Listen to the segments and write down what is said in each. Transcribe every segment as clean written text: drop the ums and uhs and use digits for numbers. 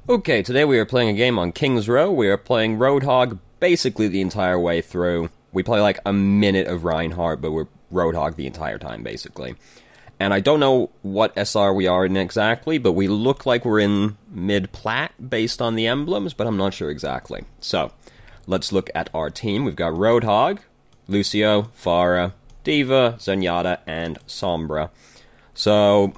Okay, today we are playing a game on King's Row. We are playing Roadhog basically the entire way through. We play like a minute of Reinhardt, but we're Roadhog the entire time, basically. And I don't know what SR we are in exactly, but we look like we're in mid-plat based on the emblems, but I'm not sure exactly. So, let's look at our team. We've got Roadhog, Lucio, Pharah, D.Va, Zenyatta, and Sombra. So,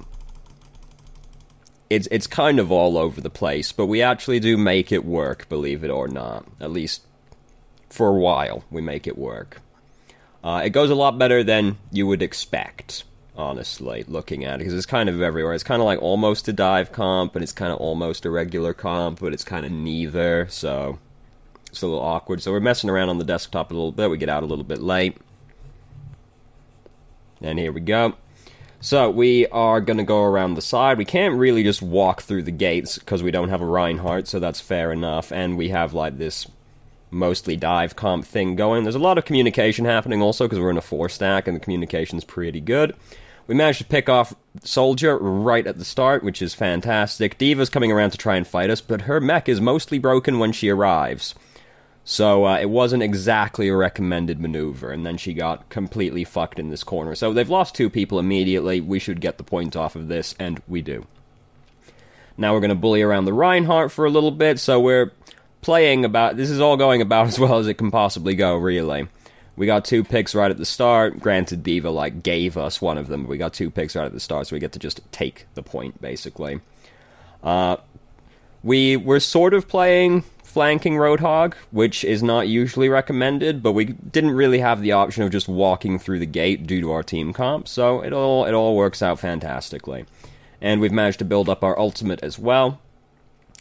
it's kind of all over the place, but we actually do make it work, believe it or not. At least, for a while, we make it work. It goes a lot better than you would expect, honestly, looking at it, because it's kind of everywhere. It's kind of like almost a dive comp, and it's kind of almost a regular comp, but it's kind of neither, so it's a little awkward. So we're messing around on the desktop a little bit. We get out a little bit late. And here we go. So, we are going to go around the side. We can't really just walk through the gates, because we don't have a Reinhardt, so that's fair enough. And we have, like, this mostly dive comp thing going. There's a lot of communication happening also, because we're in a 4-stack, and the communication's pretty good. We managed to pick off Soldier right at the start, which is fantastic. D.Va's coming around to try and fight us, but her mech is mostly broken when she arrives. So, it wasn't exactly a recommended maneuver, and then she got completely fucked in this corner. So, they've lost 2 people immediately. We should get the point off of this, and we do. Now we're going to bully around the Reinhardt for a little bit, so we're playing about... This is all going about as well as it can possibly go, really. We got 2 picks right at the start. Granted, D.Va, like, gave us one of them, but we got 2 picks right at the start, so we get to just take the point, basically. We were sort of playing flanking Roadhog, which is not usually recommended, but we didn't really have the option of just walking through the gate due to our team comp, so it all works out fantastically. And we've managed to build up our ultimate as well.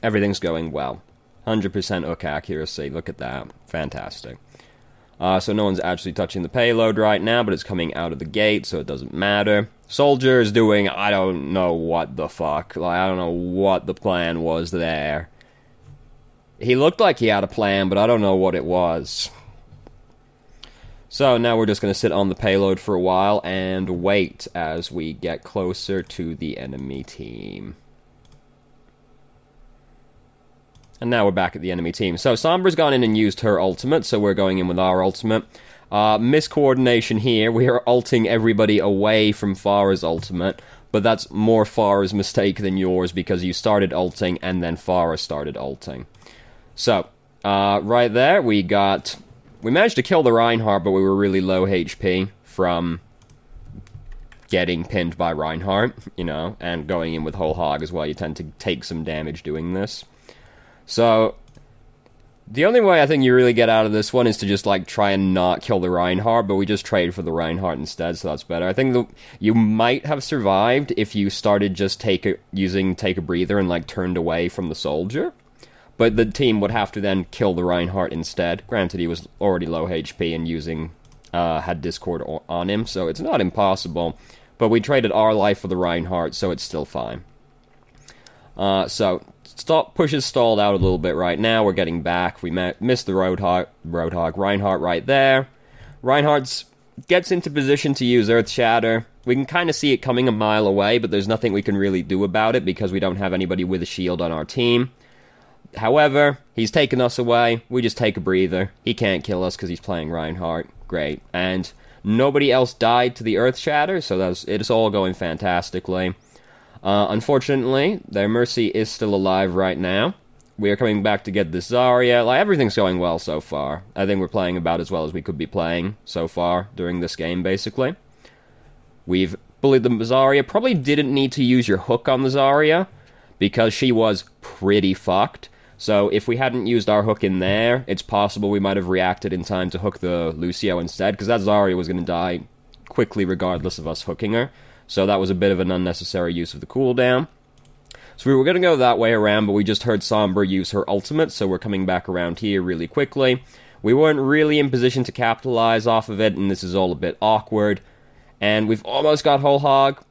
Everything's going well. 100% hook accuracy, look at that. Fantastic. So no one's actually touching the payload right now, but it's coming out of the gate, so it doesn't matter. Soldier is doing, I don't know what the fuck. Like, I don't know what the plan was there. He looked like he had a plan, but I don't know what it was. So now we're just going to sit on the payload for a while and wait as we get closer to the enemy team. And now we're back at the enemy team. So Sombra's gone in and used her ultimate, so we're going in with our ultimate. Miscoordination here. We are ulting everybody away from Pharah's ultimate, but that's more Pharah's mistake than yours because you started ulting and then Pharah started ulting. So, right there, we managed to kill the Reinhardt, but we were really low HP from getting pinned by Reinhardt, you know, and going in with whole hog as well. You tend to take some damage doing this. So, the only way I think you really get out of this one is to just, like, try and not kill the Reinhardt, but we just trade for the Reinhardt instead, so that's better. I think you might have survived if you started just using Take a Breather and, like, turned away from the Soldier. But the team would have to then kill the Reinhardt instead. Granted, he was already low HP and had Discord on him, so it's not impossible. But we traded our life for the Reinhardt, so it's still fine. So, push is stalled out a little bit right now. We're getting back. We missed the Roadhog. Reinhardt right there. Reinhardt gets into position to use Earth Shatter. We can kind of see it coming a mile away, but there's nothing we can really do about it because we don't have anybody with a shield on our team. However, he's taken us away. We just take a breather. He can't kill us because he's playing Reinhardt. Great. And nobody else died to the Earth Shatter, so it's all going fantastically. Unfortunately, their Mercy is still alive right now. We are coming back to get this Zarya. Like, everything's going well so far. I think we're playing about as well as we could be playing so far during this game, basically. We've bullied the Zarya. Probably didn't need to use your hook on the Zarya, because she was pretty fucked. So if we hadn't used our hook in there, it's possible we might have reacted in time to hook the Lucio instead, because that Zarya was going to die quickly regardless of us hooking her. So that was a bit of an unnecessary use of the cooldown. So we were going to go that way around, but we just heard Sombra use her ultimate, so we're coming back around here really quickly. We weren't really in position to capitalize off of it, and this is all a bit awkward. And we've almost got whole hog.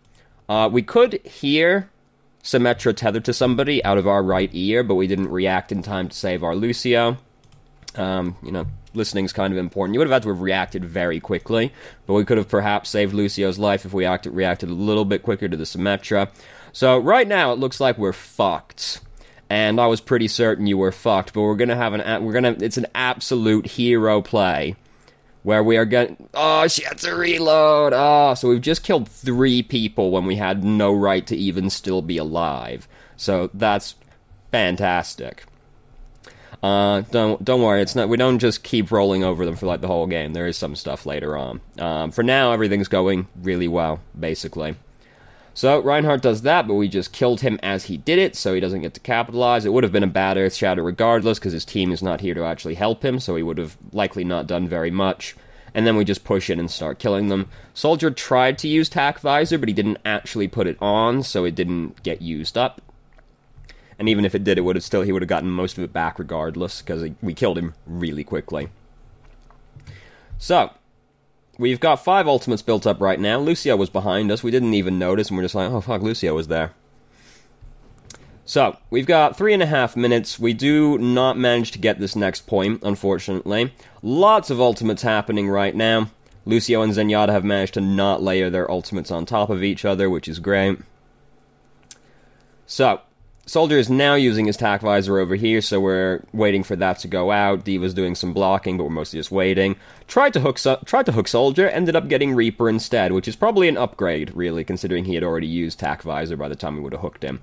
We could hear Symmetra tethered to somebody out of our right ear, but we didn't react in time to save our Lucio. You know, listening's kind of important. You would have had to have reacted very quickly, but we could have perhaps saved Lucio's life if we reacted a little bit quicker to the Symmetra. So right now it looks like we're fucked. and I was pretty certain you were fucked, but it's an absolute hero play, where we are getting, oh, she had to reload, so we've just killed 3 people when we had no right to even still be alive, so that's fantastic. Don't worry, it's not, we don't just keep rolling over them for like the whole game, there is some stuff later on. For now, everything's going really well, basically. So, Reinhardt does that, but we just killed him as he did it, so he doesn't get to capitalize. It would have been a bad Earth Shatter regardless, because his team is not here to actually help him, so he would have likely not done very much. And then we just push in and start killing them. Soldier tried to use Tac Visor, but he didn't actually put it on, so it didn't get used up. And even if it did, he would have gotten most of it back regardless, because we killed him really quickly. So, we've got 5 ultimates built up right now. Lucio was behind us. We didn't even notice, and we're just like, oh fuck, Lucio was there. So, we've got 3.5 minutes. We do not manage to get this next point, unfortunately. Lots of ultimates happening right now. Lucio and Zenyatta have managed to not layer their ultimates on top of each other, which is great. So, Soldier is now using his Tac Visor over here, so we're waiting for that to go out. D.Va's doing some blocking, but we're mostly just waiting. Tried to hook Soldier, ended up getting Reaper instead, which is probably an upgrade, really, considering he had already used Tac Visor by the time we would have hooked him.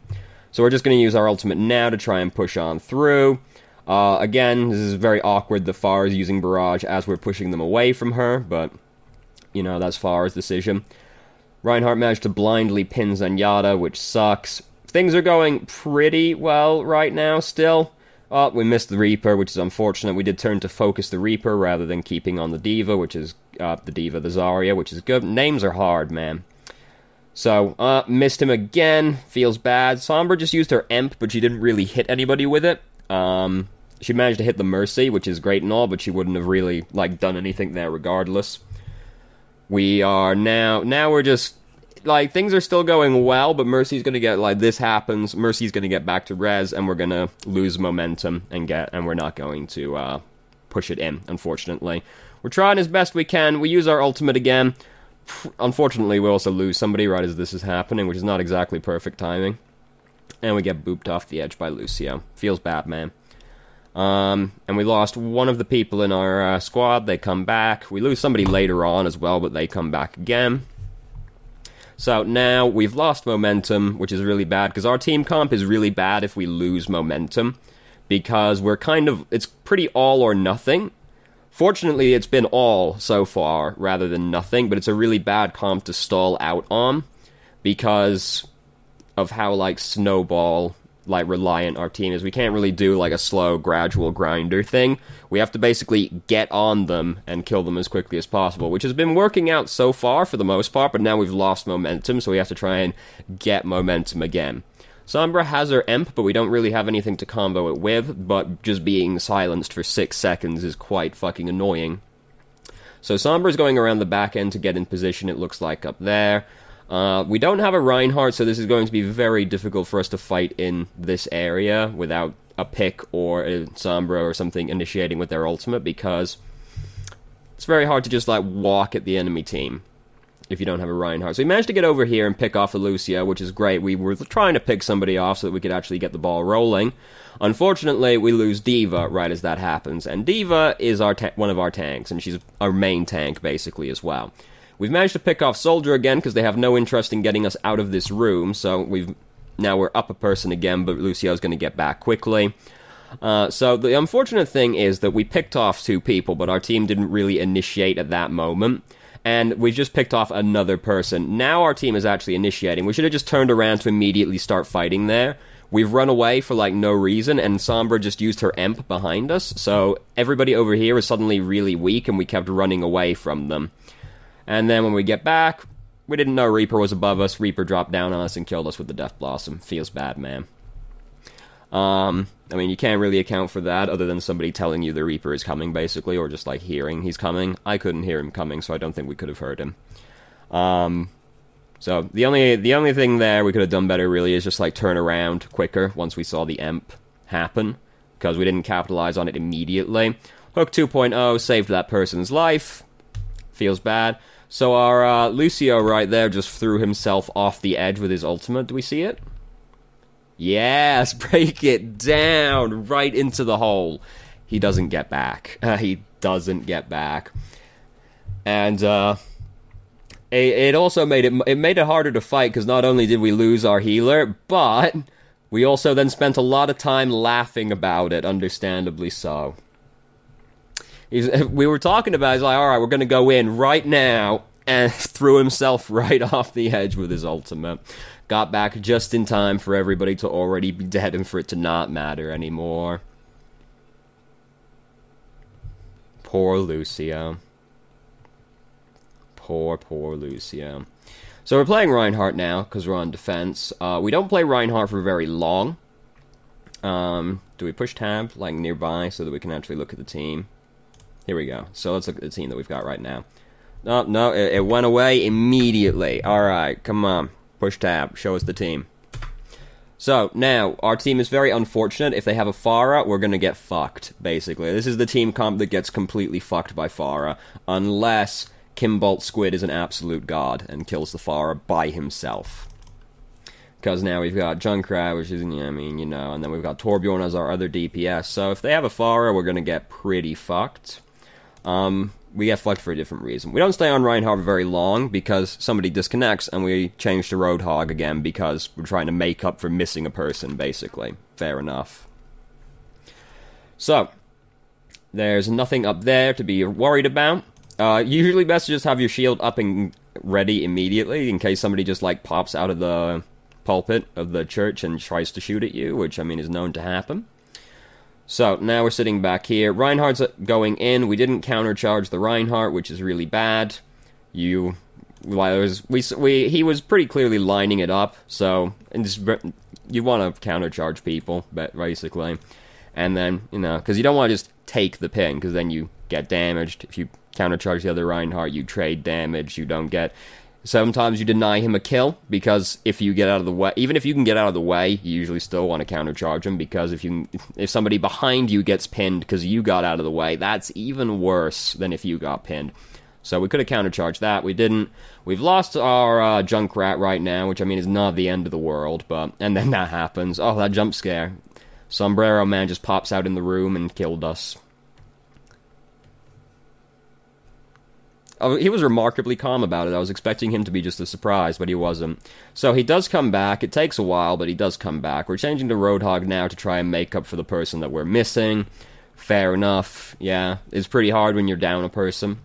So we're just going to use our ultimate now to try and push on through. Again, this is very awkward, the Pharah is using Barrage as we're pushing them away from her, but, you know, that's Pharah's decision. Reinhardt managed to blindly pin Zenyatta, which sucks. Things are going pretty well right now, still. Oh, we missed the Reaper, which is unfortunate. We did turn to focus the Reaper rather than keeping on the D.Va, which is, the Zarya, which is good. Names are hard, man. So, missed him again. Feels bad. Sombra just used her Emp, but she didn't really hit anybody with it. She managed to hit the Mercy, which is great and all, but she wouldn't have really, like, done anything there regardless. We are now we're just, like, things are still going well, but Mercy's gonna get, like, this happens, Mercy's gonna get back to res, and we're gonna lose momentum, and we're not going to, push it in, unfortunately. We're trying as best we can, we use our ultimate again. Unfortunately, we also lose somebody right as this is happening, which is not exactly perfect timing. And we get booped off the edge by Lucio. Feels bad, man. And we lost one of the people in our, squad, they come back. We lose somebody later on as well, but they come back again. So now we've lost momentum, which is really bad, because our team comp is really bad if we lose momentum, because we're it's pretty all or nothing. Fortunately, it's been all so far, rather than nothing, but it's a really bad comp to stall out on, because of how, like, snowball, like, reliant our team is. We can't really do, like, a slow, gradual grinder thing. We have to basically get on them and kill them as quickly as possible, which has been working out so far for the most part, but now we've lost momentum, so we have to try and get momentum again. Sombra has her Emp, but we don't really have anything to combo it with, but just being silenced for 6 seconds is quite fucking annoying. So Sombra's going around the back end to get in position, it looks like, up there. We don't have a Reinhardt, so this is going to be very difficult for us to fight in this area without a pick or a Sombra or something initiating with their ultimate, because it's very hard to just, like, walk at the enemy team if you don't have a Reinhardt. So we managed to get over here and pick off the Lucio, which is great. We were trying to pick somebody off so that we could actually get the ball rolling. Unfortunately, we lose D.Va right as that happens, and D.Va is one of our tanks, and she's our main tank, basically, as well. We've managed to pick off Soldier again, because they have no interest in getting us out of this room, so now we're up a person again, but Lucio's going to get back quickly. So the unfortunate thing is that we picked off 2 people, but our team didn't really initiate at that moment, and we just picked off another person. Now our team is actually initiating. We should have just turned around to immediately start fighting there. We've run away for, like, no reason, and Sombra just used her Emp behind us, so everybody over here is suddenly really weak, and we kept running away from them. And then when we get back, we didn't know Reaper was above us. Reaper dropped down on us and killed us with the Death Blossom. Feels bad, man. I mean, you can't really account for that other than somebody telling you the Reaper is coming, basically, or just, like, hearing he's coming. I couldn't hear him coming, so I don't think we could have heard him. So the only thing there we could have done better, really, is just, like, turn around quicker once we saw the Emp happen, because we didn't capitalize on it immediately. Hook 2.0 saved that person's life. Feels bad. So our Lucio right there just threw himself off the edge with his ultimate. Do we see it? Yes, break it down right into the hole. He doesn't get back. He doesn't get back. And it also made it harder to fight, because not only did we lose our healer, but we also then spent a lot of time laughing about it, understandably so. We were talking about it, he's like, alright, we're going to go in right now, and threw himself right off the edge with his ultimate. Got back just in time for everybody to already be dead and for it to not matter anymore. Poor Lucio. Poor Lucio. So we're playing Reinhardt now, because we're on defense. We don't play Reinhardt for very long. Do we push tab, like, nearby, so that we can actually look at the team? Here we go. So let's look at the team that we've got right now. No, it went away immediately. Alright, come on. Push tab. Show us the team. So, now, our team is very unfortunate. If they have a Pharah, we're gonna get fucked, basically. This is the team comp that gets completely fucked by Pharah, unless Kimbolt Squid is an absolute god and kills the Pharah by himself. Because now we've got Junkrat, which is, and then we've got Torbjorn as our other DPS. So if they have a Pharah, we're gonna get pretty fucked. We get fucked for a different reason. We don't stay on Reinhardt very long, because somebody disconnects, and we change to Roadhog again, because we're trying to make up for missing a person, basically. Fair enough. So, there's nothing up there to be worried about. Usually best to just have your shield up and ready immediately, in case somebody just, like, pops out of the pulpit of the church and tries to shoot at you, which, is known to happen. So, now we're sitting back here. Reinhardt's going in. We didn't countercharge the Reinhardt, which is really bad. He was pretty clearly lining it up, so you want to countercharge people, basically. And then, because you don't want to just take the pin, because then you get damaged. If you countercharge the other Reinhardt, you trade damage, you don't get... Sometimes you deny him a kill, because if you get out of the way, even if you can get out of the way, you usually still want to countercharge him, because if somebody behind you gets pinned because you got out of the way, that's even worse than if you got pinned. So we could have countercharged that, we didn't. We've lost our Junkrat right now, which is not the end of the world, and then that happens. Oh, that jump scare. Sombrero Man just pops out in the room and killed us. Oh, he was remarkably calm about it. I was expecting him to be just a surprise, but he wasn't. So he does come back. It takes a while, but he does come back. We're changing to Roadhog now to try and make up for the person that we're missing. Fair enough. Yeah, it's pretty hard when you're down a person.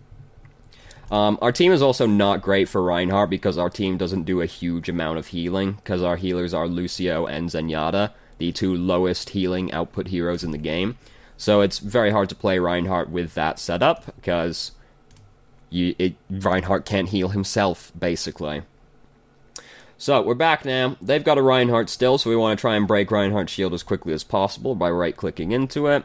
Our team is also not great for Reinhardt, because our team doesn't do a huge amount of healing, because our healers are Lucio and Zenyatta, the two lowest healing output heroes in the game. So it's very hard to play Reinhardt with that setup, because... Reinhardt can't heal himself, basically. So, we're back now. They've got a Reinhardt still, so we want to try and break Reinhardt's shield as quickly as possible by right-clicking into it.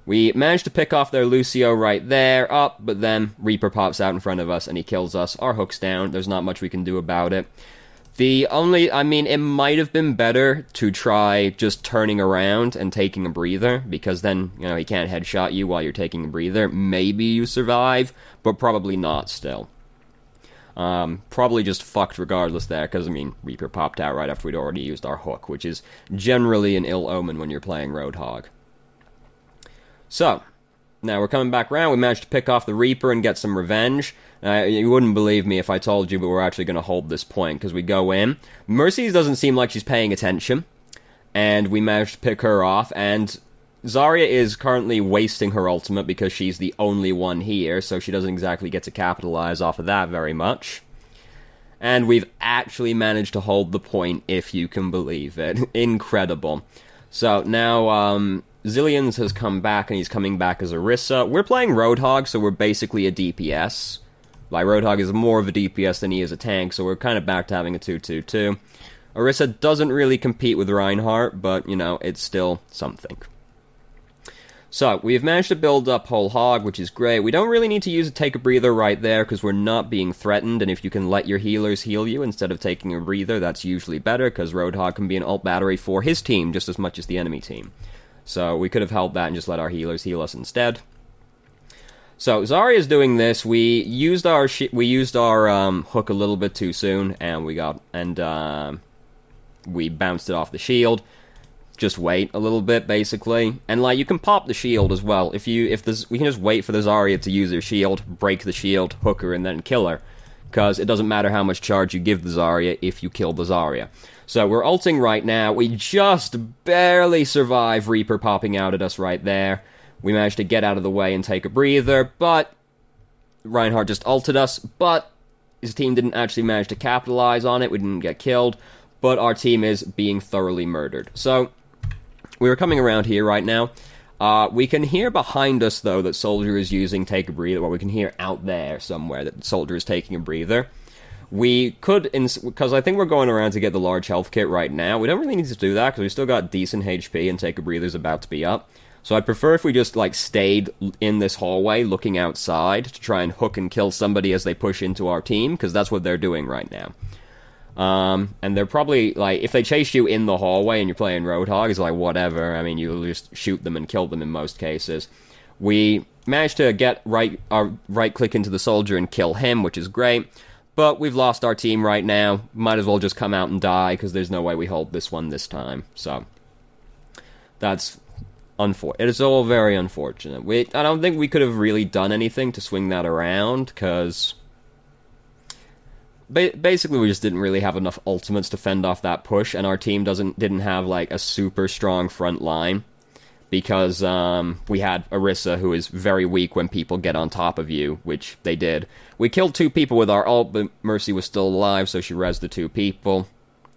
We managed to pick off their Lucio right there, but then Reaper pops out in front of us and he kills us. Our hook's down. There's not much we can do about it. It might have been better to try just turning around and taking a breather, because then, he can't headshot you while you're taking a breather. Maybe you survive, but probably not still. Probably just fucked regardless there, because, Reaper popped out right after we'd already used our hook, which is generally an ill omen when you're playing Roadhog. So, now we're coming back around. We managed to pick off the Reaper and get some revenge. You wouldn't believe me if I told you, but we're actually going to hold this point, because we go in. Mercy doesn't seem like she's paying attention, and we managed to pick her off, and Zarya is currently wasting her ultimate because she's the only one here, so she doesn't exactly get to capitalize off of that very much. And we've actually managed to hold the point, if you can believe it. Incredible. So, now, Zillions has come back, and he's coming back as Orisa. We're playing Roadhog, so we're basically a DPS. Like, Roadhog is more of a DPS than he is a tank, so we're kind of back to having a 2-2-2. Orisa doesn't really compete with Reinhardt, but, it's still something. So, we've managed to build up Whole Hog, which is great. We don't really need to use a take a breather right there, because we're not being threatened, and if you can let your healers heal you instead of taking a breather, that's usually better, because Roadhog can be an ult battery for his team just as much as the enemy team. So, we could have held that and just let our healers heal us instead. So, Zarya's doing this. We used our hook a little bit too soon, and we we bounced it off the shield. Just wait a little bit, basically. And, like, you can pop the shield as well. We can just wait for the Zarya to use her shield, break the shield, hook her, and then kill her. Because it doesn't matter how much charge you give the Zarya if you kill the Zarya. So we're ulting right now. We just barely survive Reaper popping out at us right there. We managed to get out of the way and take a breather, but Reinhardt just ulted us, but his team didn't actually manage to capitalize on it. We didn't get killed, but our team is being thoroughly murdered. So we were coming around here right now. We can hear behind us, though, that Soldier is using Take a Breather, or we can hear out there somewhere that Soldier is taking a breather. We could, because I think we're going around to get the large health kit right now. We don't really need to do that, because we still got decent HP, and Take a Breather's about to be up. So I'd prefer if we just, like, stayed in this hallway looking outside to try and hook and kill somebody as they push into our team, because that's what they're doing right now. And they're probably, like, if they chase you in the hallway and you're playing Roadhog, it's like, whatever. I mean, you'll just shoot them and kill them in most cases. We managed to get right-click into the Soldier and kill him, which is great. But we've lost our team right now. Might as well just come out and die, because there's no way we hold this one this time. So, that's it is all very unfortunate. I don't think we could have really done anything to swing that around, because basically we just didn't really have enough ultimates to fend off that push, and our team didn't have, like, a super strong front line, because we had Orisa, who is very weak when people get on top of you, which they did. We killed 2 people with our ult, but Mercy was still alive, so she rezzed the 2 people.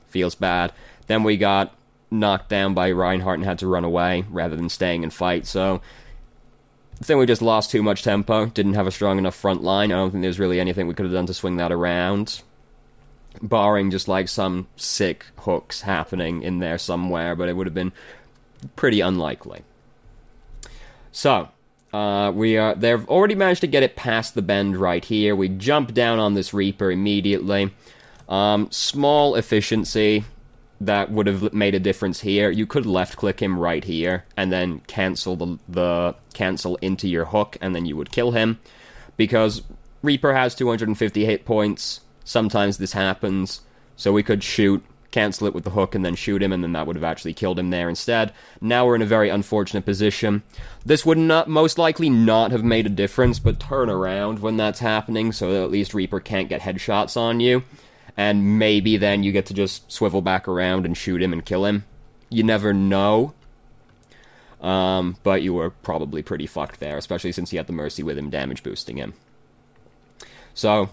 Feels bad. Then we got knocked down by Reinhardt and had to run away, rather than staying and fight, so I think we just lost too much tempo, didn't have a strong enough front line. I don't think there's really anything we could have done to swing that around, barring just, like, some sick hooks happening in there somewhere, but it would have been pretty unlikely. So, they've already managed to get it past the bend right here. We jump down on this Reaper immediately. Small efficiency that would have made a difference here. You could left-click him right here, and then cancel the cancel into your hook, and then you would kill him. Because Reaper has 250 hit points, sometimes this happens, so we could cancel it with the hook, and then shoot him, and then that would have actually killed him there instead. Now we're in a very unfortunate position. This would most likely not have made a difference, but turn around when that's happening, so that at least Reaper can't get headshots on you. And maybe then you get to just swivel back around and shoot him and kill him. You never know. But you were probably pretty fucked there, especially since he had the Mercy with him damage boosting him. So,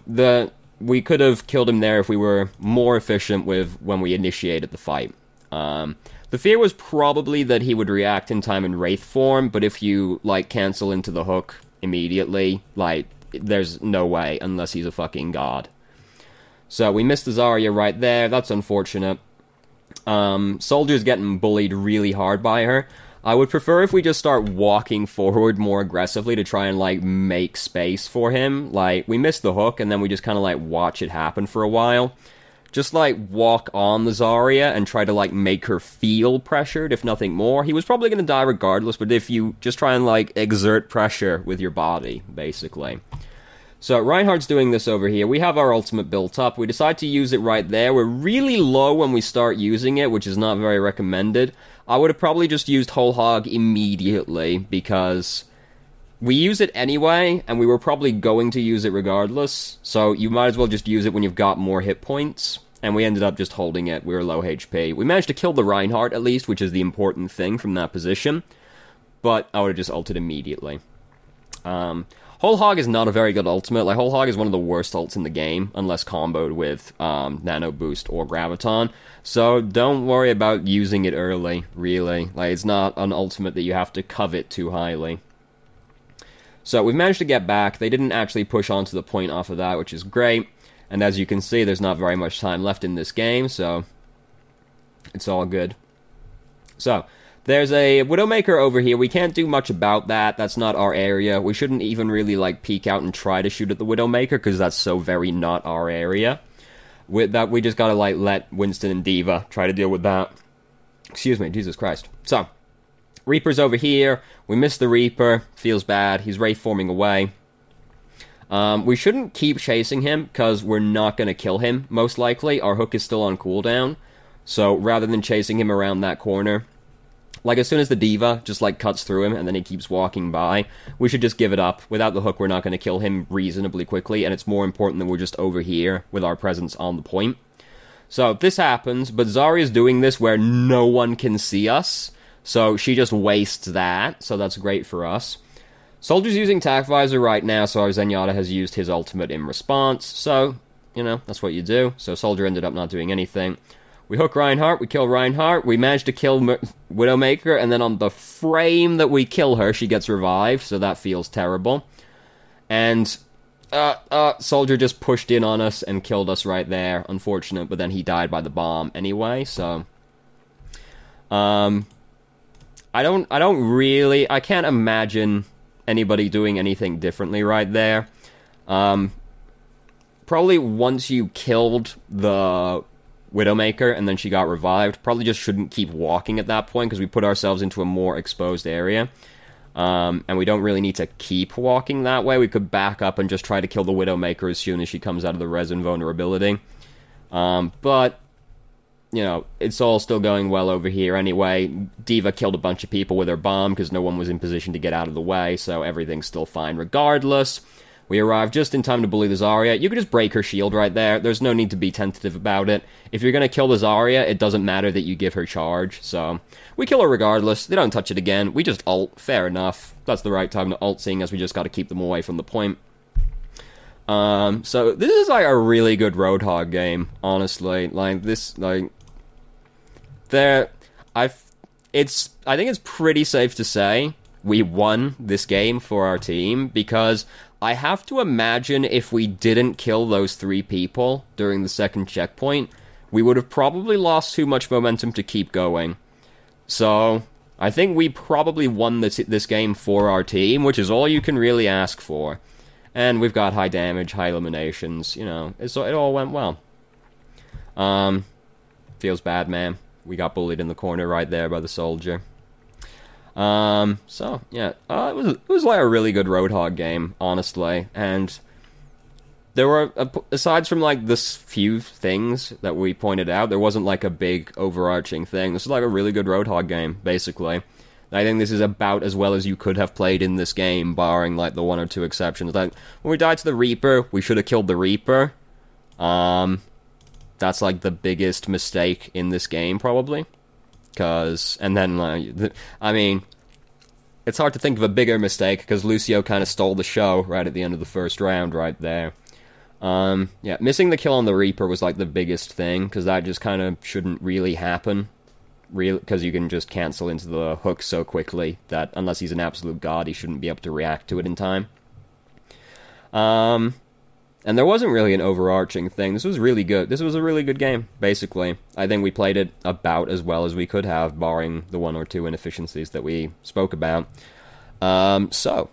we could have killed him there if we were more efficient with when we initiated the fight. The fear was probably that he would react in time in Wraith form, but if you, like, cancel into the hook immediately, like, there's no way, unless he's a fucking god. So we missed the Zarya right there. That's unfortunate. Soldier's getting bullied really hard by her. I would prefer if we just start walking forward more aggressively to try and, like, make space for him. Like, we missed the hook, and then we just kind of, like, watch it happen for a while. Just, like, walk on the Zarya and try to, like, make her feel pressured, if nothing more. He was probably going to die regardless, but if you just try and, like, exert pressure with your body, basically. So, Reinhardt's doing this over here. We have our ultimate built up. We decide to use it right there. We're really low when we start using it, which is not very recommended. I would have probably just used Whole Hog immediately, because we use it anyway, and we were probably going to use it regardless. So, you might as well just use it when you've got more hit points. And we ended up just holding it. We were low HP. We managed to kill the Reinhardt, at least, which is the important thing from that position. But I would have just ulted immediately. Whole Hog is not a very good ultimate. Like, Whole Hog is one of the worst ults in the game, unless comboed with Nano Boost or Graviton. So don't worry about using it early, really. Like, it's not an ultimate that you have to covet too highly. So we've managed to get back. They didn't actually push onto the point off of that, which is great. And as you can see, there's not very much time left in this game, so it's all good. So, there's a Widowmaker over here. We can't do much about that. That's not our area. We shouldn't even really, like, peek out and try to shoot at the Widowmaker, because that's so very not our area. With that, we just gotta, like, let Winston and D.Va try to deal with that. Excuse me, Jesus Christ. So, Reaper's over here. We missed the Reaper. Feels bad. He's Wraith forming away. We shouldn't keep chasing him, because we're not gonna kill him, most likely. Our hook is still on cooldown. So rather than chasing him around that corner, like as soon as the D.Va just like cuts through him and then he keeps walking by, we should just give it up. Without the hook, we're not going to kill him reasonably quickly, and it's more important that we're just over here with our presence on the point. So this happens, but Zarya's doing this where no one can see us, so she just wastes that, so that's great for us. Soldier's using Tac Visor right now, so our Zenyatta has used his ultimate in response, so, you know, that's what you do. So Soldier ended up not doing anything. We hook Reinhardt, we kill Reinhardt, we managed to kill Widowmaker, and then on the frame that we kill her, she gets revived, so that feels terrible. And, Soldier just pushed in on us and killed us right there. Unfortunate, but then he died by the bomb anyway, so... I can't imagine anybody doing anything differently right there. Probably once you killed the Widowmaker and then she got revived, probably just shouldn't keep walking at that point because we put ourselves into a more exposed area. And we don't really need to keep walking that way. We could back up and just try to kill the Widowmaker as soon as she comes out of the resin vulnerability. But, you know, it's all still going well over here anyway. D.Va killed a bunch of people with her bomb because no one was in position to get out of the way, so everything's still fine regardless. We arrive just in time to bully the Zarya. You could just break her shield right there. There's no need to be tentative about it. If you're going to kill the Zarya, it doesn't matter that you give her charge. So, we kill her regardless. They don't touch it again. We just ult. Fair enough. That's the right time to ult, seeing as we just got to keep them away from the point. So, this is, like, a really good Roadhog game, honestly. Like, this, like... I think it's pretty safe to say we won this game for our team, because... I have to imagine if we didn't kill those 3 people during the second checkpoint, we would have probably lost too much momentum to keep going. So, I think we probably won this game for our team, which is all you can really ask for. And we've got high damage, high eliminations, you know, it all went well. Feels bad, man. We got bullied in the corner right there by the Soldier. So, yeah, it was like a really good Roadhog game, honestly, and there were, aside from, like, this few things that we pointed out, there wasn't, like, a big overarching thing. This is, like, a really good Roadhog game, basically. I think this is about as well as you could have played in this game, barring, like, the 1 or 2 exceptions. Like, when we died to the Reaper, we should have killed the Reaper. That's, like, the biggest mistake in this game, probably. And then, I mean, it's hard to think of a bigger mistake, because Lucio kind of stole the show right at the end of the first round right there. Yeah, missing the kill on the Reaper was, like, the biggest thing, because that just kind of shouldn't really happen, because you can just cancel into the hook so quickly that, unless he's an absolute god, he shouldn't be able to react to it in time. And there wasn't really an overarching thing. This was really good. This was a really good game, basically. I think we played it about as well as we could have, barring the 1 or 2 inefficiencies that we spoke about. So,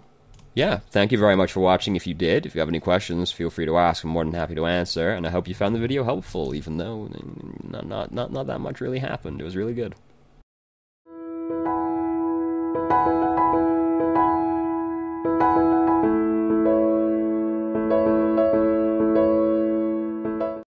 yeah, thank you very much for watching if you did. If you have any questions, feel free to ask. I'm more than happy to answer, and I hope you found the video helpful, even though not that much really happened. It was really good.